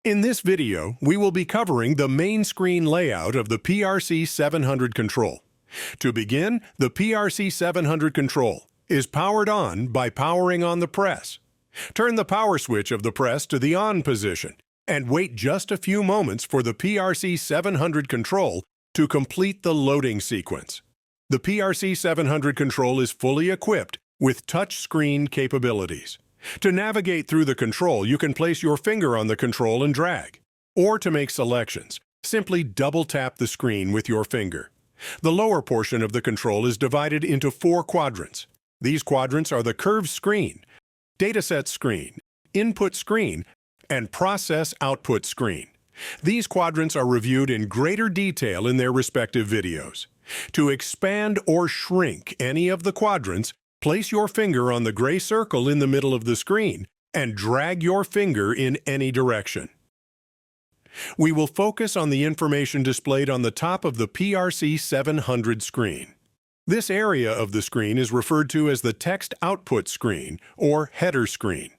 In this video, we will be covering the main screen layout of the PRC 700 control. To begin, the PRC 700 control is powered on by powering on the press. Turn the power switch of the press to the on position and wait just a few moments for the PRC 700 control to complete the loading sequence. The PRC 700 control is fully equipped with touch screen capabilities. To navigate through the control, you can place your finger on the control and drag. Or to make selections, simply double-tap the screen with your finger. The lower portion of the control is divided into 4 quadrants. These quadrants are the curved screen, dataset screen, input screen, and process output screen. These quadrants are reviewed in greater detail in their respective videos. To expand or shrink any of the quadrants, place your finger on the gray circle in the middle of the screen and drag your finger in any direction. We will focus on the information displayed on the top of the PRC 700 screen. This area of the screen is referred to as the text output screen or header screen.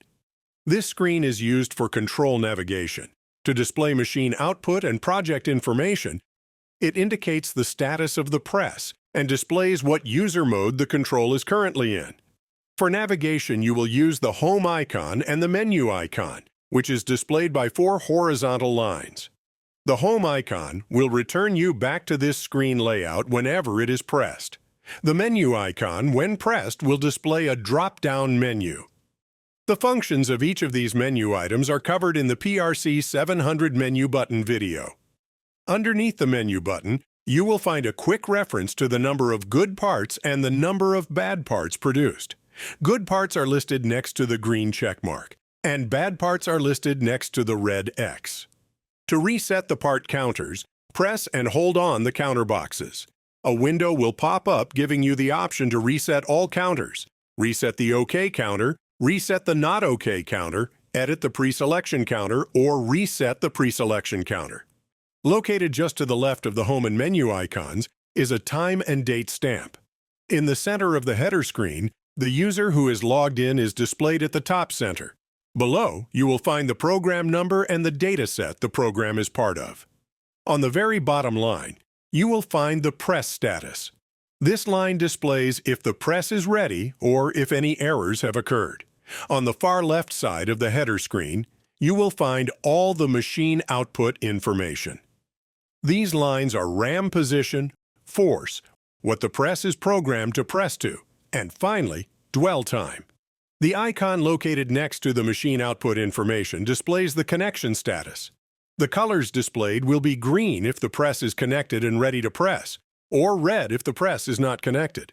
This screen is used for control navigation. To display machine output and project information, it indicates the status of the press and displays what user mode the control is currently in. For navigation, you will use the home icon and the menu icon, which is displayed by 4 horizontal lines. The home icon will return you back to this screen layout whenever it is pressed. The menu icon, when pressed, will display a drop-down menu. The functions of each of these menu items are covered in the PRC 700 menu button video. Underneath the menu button, you will find a quick reference to the number of good parts and the number of bad parts produced. Good parts are listed next to the green check mark, and bad parts are listed next to the red X. To reset the part counters, press and hold on the counter boxes. A window will pop up giving you the option to reset all counters, reset the OK counter, reset the not OK counter, edit the pre-selection counter, or reset the pre-selection counter. Located just to the left of the home and menu icons is a time and date stamp. In the center of the header screen, the user who is logged in is displayed at the top center. Below, you will find the program number and the dataset the program is part of. On the very bottom line, you will find the press status. This line displays if the press is ready or if any errors have occurred. On the far left side of the header screen, you will find all the machine output information. These lines are RAM position, force, what the press is programmed to press to, and finally, dwell time. The icon located next to the machine output information displays the connection status. The colors displayed will be green if the press is connected and ready to press, or red if the press is not connected.